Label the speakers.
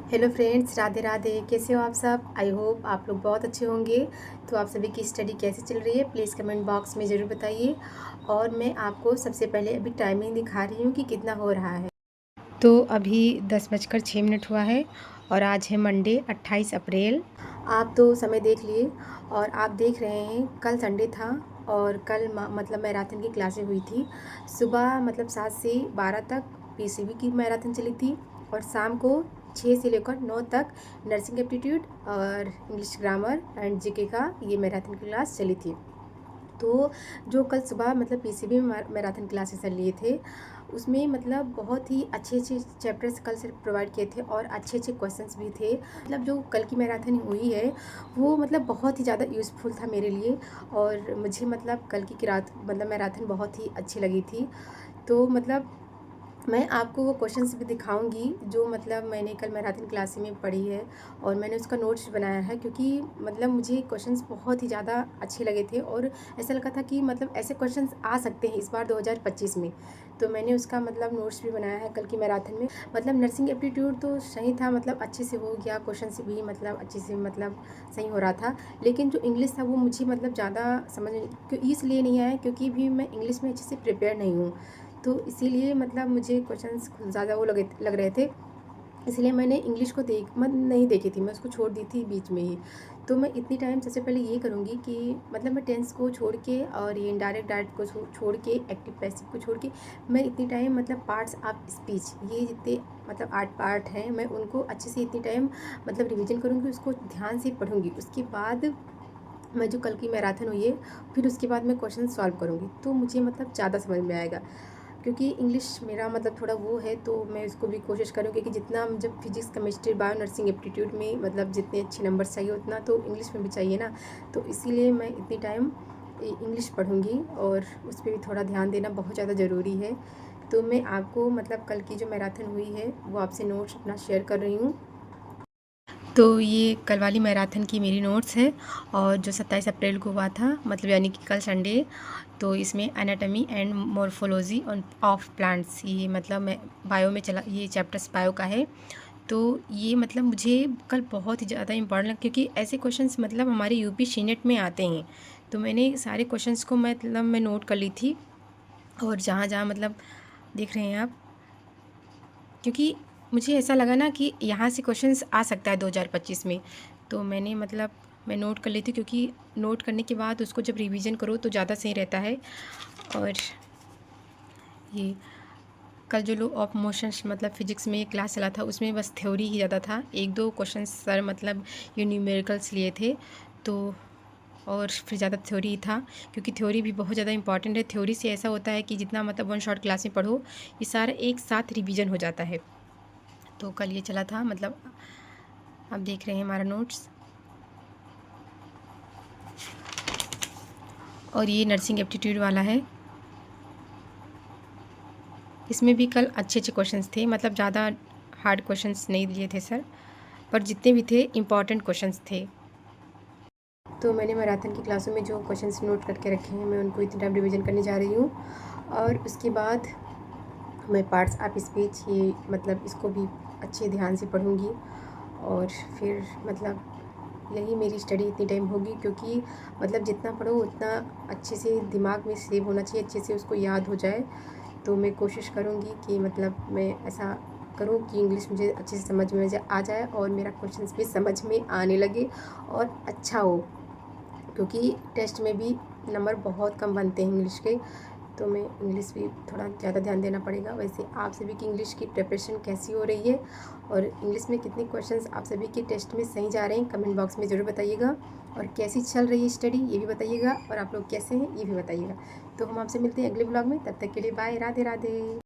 Speaker 1: Hello friends, Radhe Radhe. कैसे हो आप सब? आई होप आप लोग बहुत अच्छे होंगे। तो आप सभी की स्टडी कैसी चल रही है प्लीज़ कमेंट बॉक्स में ज़रूर बताइए। और मैं आपको सबसे पहले अभी टाइमिंग दिखा रही हूँ कि कितना हो रहा है। तो अभी 10:06 हुआ है और आज है मंडे 28 अप्रैल। आप तो समय देख लिए और आप देख रहे हैं कल संडे था और कल मतलब मैराथन की क्लासें हुई थी। सुबह मतलब 7 से 12 तक पीसीबी की मैराथन चली थी और शाम को 6 से लेकर 9 तक नर्सिंग एप्टीट्यूड और इंग्लिश ग्रामर एंड जीके का ये मैराथन की क्लास चली थी। तो जो कल सुबह मतलब पीसीबी मैराथन क्लासेस लिए थे उसमें मतलब बहुत ही अच्छे अच्छे चैप्टर्स कल से प्रोवाइड किए थे और अच्छे अच्छे क्वेश्चंस भी थे। मतलब जो कल की मैराथन हुई है वो मतलब बहुत ही ज़्यादा यूज़फुल था मेरे लिए और मुझे मतलब कल की किरात मतलब मैराथन बहुत ही अच्छी लगी थी। तो मतलब मैं आपको वो क्वेश्चंस भी दिखाऊंगी जो मतलब मैंने कल मैराथन क्लास में पढ़ी है और मैंने उसका नोट्स बनाया है क्योंकि मतलब मुझे क्वेश्चंस बहुत ही ज़्यादा अच्छे लगे थे और ऐसा लगा था कि मतलब ऐसे क्वेश्चंस आ सकते हैं इस बार 2025 में। तो मैंने उसका मतलब नोट्स भी बनाया है कल की मैराथन में। मतलब नर्सिंग एप्टीट्यूड तो सही था, मतलब अच्छे से हो गया, क्वेश्चन भी मतलब अच्छे से मतलब सही हो रहा था। लेकिन जो इंग्लिश था वो मुझे मतलब ज़्यादा समझ इसलिए नहीं आया क्योंकि भी मैं इंग्लिश में अच्छे से प्रिपेयर नहीं हूँ। तो इसीलिए मतलब मुझे क्वेश्चंस खुद ज़्यादा वो लग रहे थे, इसलिए मैंने इंग्लिश को नहीं देखी थी, मैं उसको छोड़ दी थी बीच में ही। तो मैं इतनी टाइम सबसे पहले ये करूँगी कि मतलब मैं टेंस को छोड़ के और ये इनडायरेक्ट डायरेक्ट को छोड़ के एक्टिव पैसिव को छोड़ के मैं इतनी टाइम मतलब पार्ट्स ऑफ स्पीच ये जितने मतलब 8 पार्ट हैं मैं उनको अच्छे से इतनी टाइम मतलब रिविजन करूँगी, उसको ध्यान से पढ़ूँगी। उसके बाद मैं जो कल की मैराथन हुई है फिर उसके बाद मैं क्वेश्चन सॉल्व करूँगी तो मुझे मतलब ज़्यादा समझ में आएगा। क्योंकि इंग्लिश मेरा मतलब थोड़ा वो है तो मैं उसको भी कोशिश करूँगी कि जितना जब physics chemistry bio nursing aptitude में मतलब जितने अच्छे नंबर्स चाहिए उतना तो इंग्लिश में भी चाहिए ना। तो इसीलिए मैं इतनी टाइम इंग्लिश पढ़ूँगी और उस पर भी थोड़ा ध्यान देना बहुत ज़्यादा ज़रूरी है। तो मैं आपको मतलब कल की जो मैराथन हुई है वो आपसे नोट्स अपना शेयर कर रही हूँ। तो ये कल वाली मैराथन की मेरी नोट्स है और जो 27 अप्रैल को हुआ था मतलब यानी कि कल संडे। तो इसमें anatomy and morphology of plants ये मतलब मैं बायो में चला, ये चैप्टर्स बायो का है। तो ये मतलब मुझे कल बहुत ही ज़्यादा इम्पॉर्टेंट लगा क्योंकि ऐसे क्वेश्चंस मतलब हमारे यूपी सीनेट में आते हैं। तो मैंने सारे क्वेश्चंस को मतलब मैं नोट कर ली थी और जहाँ जहाँ मतलब देख रहे हैं आप, क्योंकि मुझे ऐसा लगा ना कि यहाँ से क्वेश्चंस आ सकता है 2025 में। तो मैंने मतलब मैं नोट कर लेती हूँ क्योंकि नोट करने के बाद उसको जब रिवीजन करो तो ज़्यादा सही रहता है। और ये कल जो लॉ ऑफ मोशंस मतलब फिजिक्स में क्लास चला था उसमें बस थ्योरी ही ज़्यादा था, एक दो क्वेश्चन सर मतलब ये न्यूमेरिकल्स लिए थे। तो और फिर ज़्यादा थ्योरी ही था क्योंकि थ्योरी भी बहुत ज़्यादा इंपॉर्टेंट है। थ्योरी से ऐसा होता है कि जितना मतलब वन शॉट क्लास में पढ़ो ये सारा एक साथ रिवीजन हो जाता है। तो कल ये चला था मतलब आप देख रहे हैं हमारा नोट्स। और ये नर्सिंग एप्टीट्यूड वाला है, इसमें भी कल अच्छे अच्छे क्वेश्चंस थे, मतलब ज़्यादा हार्ड क्वेश्चंस नहीं दिए थे सर, पर जितने भी थे इम्पॉर्टेंट क्वेश्चंस थे। तो मैंने मैराथन की क्लासों में जो क्वेश्चंस नोट करके रखे हैं मैं उनको इतनी टाइम रिवीजन करने जा रही हूँ। और उसके बाद मैं पार्ट्स ऑफ स्पीच ये मतलब इसको भी अच्छे ध्यान से पढ़ूँगी और फिर मतलब यही मेरी स्टडी इतनी टाइम होगी क्योंकि मतलब जितना पढ़ो उतना अच्छे से दिमाग में सेव होना चाहिए, अच्छे से उसको याद हो जाए। तो मैं कोशिश करूँगी कि मतलब मैं ऐसा करूँ कि इंग्लिश मुझे अच्छे से समझ में आ जाए और मेरा क्वेश्चंस भी समझ में आने लगे और अच्छा हो, क्योंकि टेस्ट में भी नंबर बहुत कम बनते हैं इंग्लिश के। तो मैं इंग्लिश भी थोड़ा ज़्यादा ध्यान देना पड़ेगा। वैसे आप सभी की इंग्लिश की प्रिपरेशन कैसी हो रही है और इंग्लिश में कितने क्वेश्चंस आप सभी के टेस्ट में सही जा रहे हैं कमेंट बॉक्स में ज़रूर बताइएगा। और कैसी चल रही है स्टडी ये भी बताइएगा और आप लोग कैसे हैं ये भी बताइएगा। तो हम आपसे मिलते हैं अगले ब्लॉग में, तब तक के लिए बाय, राधे राधे।